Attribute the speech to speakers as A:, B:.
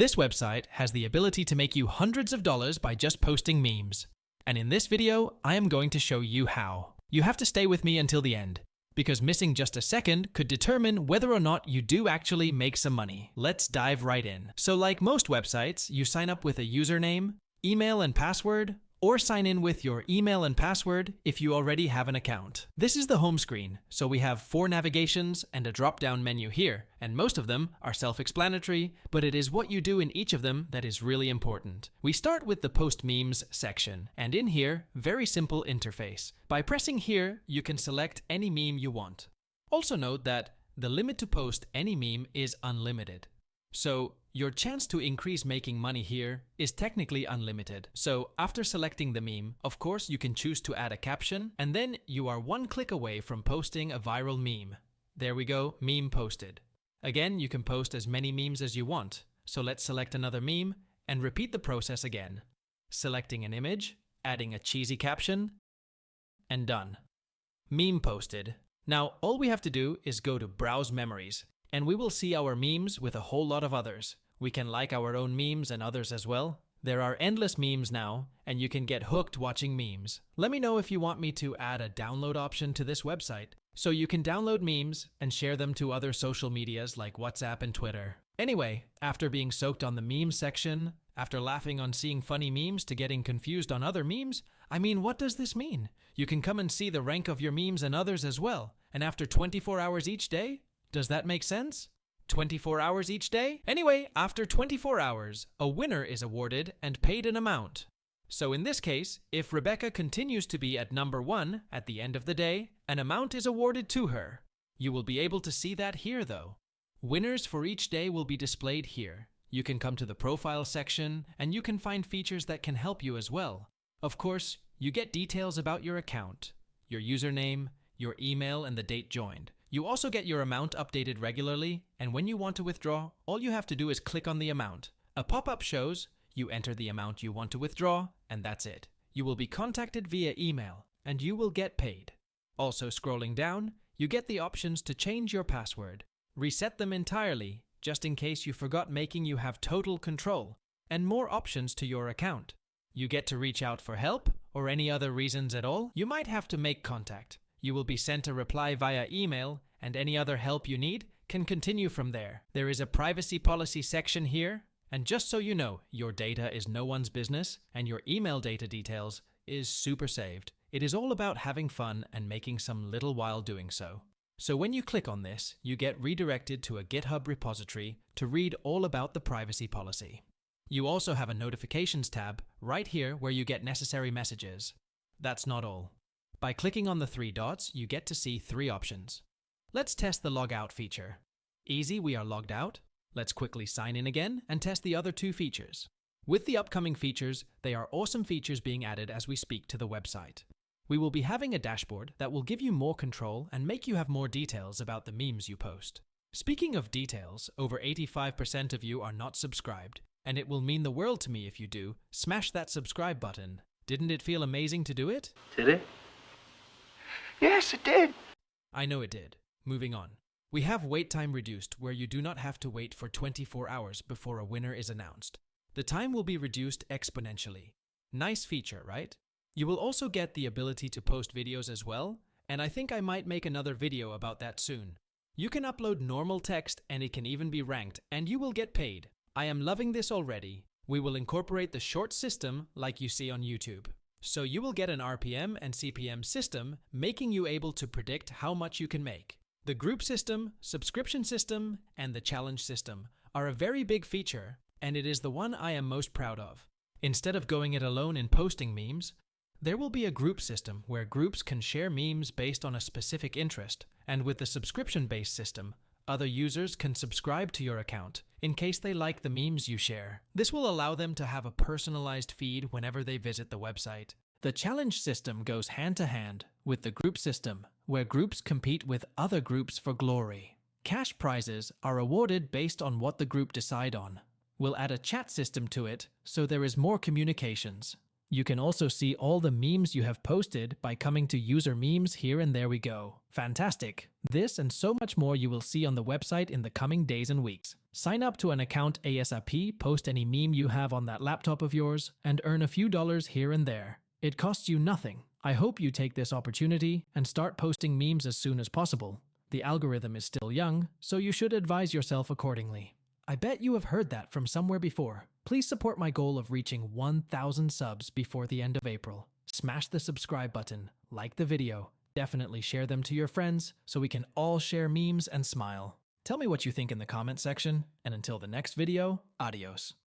A: This website has the ability to make you hundreds of dollars by just posting memes. And in this video, I am going to show you how. You have to stay with me until the end, because missing just a second could determine whether or not you do actually make some money. Let's dive right in. So like most websites, you sign up with a username, email and password, or sign in with your email and password if you already have an account. This is the home screen, so we have 4 navigations and a drop-down menu here, and most of them are self-explanatory, but it is what you do in each of them that is really important. We start with the Post Memes section, and in here, very simple interface. By pressing here, you can select any meme you want. Also note that the limit to post any meme is unlimited. So your chance to increase making money here is technically unlimited. So after selecting the meme, of course you can choose to add a caption, and then you are one click away from posting a viral meme. There we go, meme posted. Again, you can post as many memes as you want. So let's select another meme and repeat the process again. Selecting an image, adding a cheesy caption, and done. Meme posted. Now all we have to do is go to Browse Memories, and we will see our memes with a whole lot of others. We can like our own memes and others as well. There are endless memes now, and you can get hooked watching memes. Let me know if you want me to add a download option to this website, so you can download memes and share them to other social medias like WhatsApp and Twitter. Anyway, after being soaked on the memes section, after laughing on seeing funny memes to getting confused on other memes, what does this mean? You can come and see the rank of your memes and others as well, and after 24 hours each day? Does that make sense? 24 hours each day? Anyway, after 24 hours, a winner is awarded and paid an amount. So in this case, if Rebecca continues to be at number 1 at the end of the day, an amount is awarded to her. You will be able to see that here though. Winners for each day will be displayed here. You can come to the profile section and you can find features that can help you as well. Of course, you get details about your account, your username, your email and the date joined. You also get your amount updated regularly, and when you want to withdraw, all you have to do is click on the amount. A pop-up shows, you enter the amount you want to withdraw, and that's it. You will be contacted via email, and you will get paid. Also scrolling down, you get the options to change your password, reset them entirely, just in case you forgot, making you have total control, and more options to your account. You get to reach out for help, or any other reasons at all. You might have to make contact. You will be sent a reply via email, and any other help you need can continue from there. There is a privacy policy section here, and just so you know, your data is no one's business, and your email data details is super saved. It is all about having fun and making some little while doing so. So when you click on this, you get redirected to a GitHub repository to read all about the privacy policy. You also have a notifications tab right here where you get necessary messages. That's not all. By clicking on the 3 dots, you get to see 3 options. Let's test the logout feature. Easy, we are logged out. Let's quickly sign in again and test the other 2 features. With the upcoming features, they are awesome features being added as we speak to the website. We will be having a dashboard that will give you more control and make you have more details about the memes you post. Speaking of details, over 85% of you are not subscribed, and it will mean the world to me if you do. Smash that subscribe button. Didn't it feel amazing to do it?
B: Did it? Yes, it did.
A: I know it did. Moving on. We have wait time reduced, where you do not have to wait for 24 hours before a winner is announced. The time will be reduced exponentially. Nice feature, right? You will also get the ability to post videos as well, and I think I might make another video about that soon. You can upload normal text and it can even be ranked, and you will get paid. I am loving this already. We will incorporate the short system like you see on YouTube. So you will get an RPM and CPM system, making you able to predict how much you can make. The group system, subscription system, and the challenge system are a very big feature, and it is the one I am most proud of. Instead of going it alone in posting memes, there will be a group system where groups can share memes based on a specific interest, and with the subscription-based system, other users can subscribe to your account in case they like the memes you share. This will allow them to have a personalized feed whenever they visit the website. The challenge system goes hand to hand with the group system, where groups compete with other groups for glory. Cash prizes are awarded based on what the group decide on. We'll add a chat system to it so there is more communications. You can also see all the memes you have posted by coming to User Memes here, and there we go. Fantastic! This and so much more you will see on the website in the coming days and weeks. Sign up to an account ASAP, post any meme you have on that laptop of yours, and earn a few dollars here and there. It costs you nothing. I hope you take this opportunity and start posting memes as soon as possible. The algorithm is still young, so you should advise yourself accordingly. I bet you have heard that from somewhere before. Please support my goal of reaching 1,000 subs before the end of April. Smash the subscribe button, like the video, definitely share them to your friends so we can all share memes and smile. Tell me what you think in the comment section, and until the next video, adios.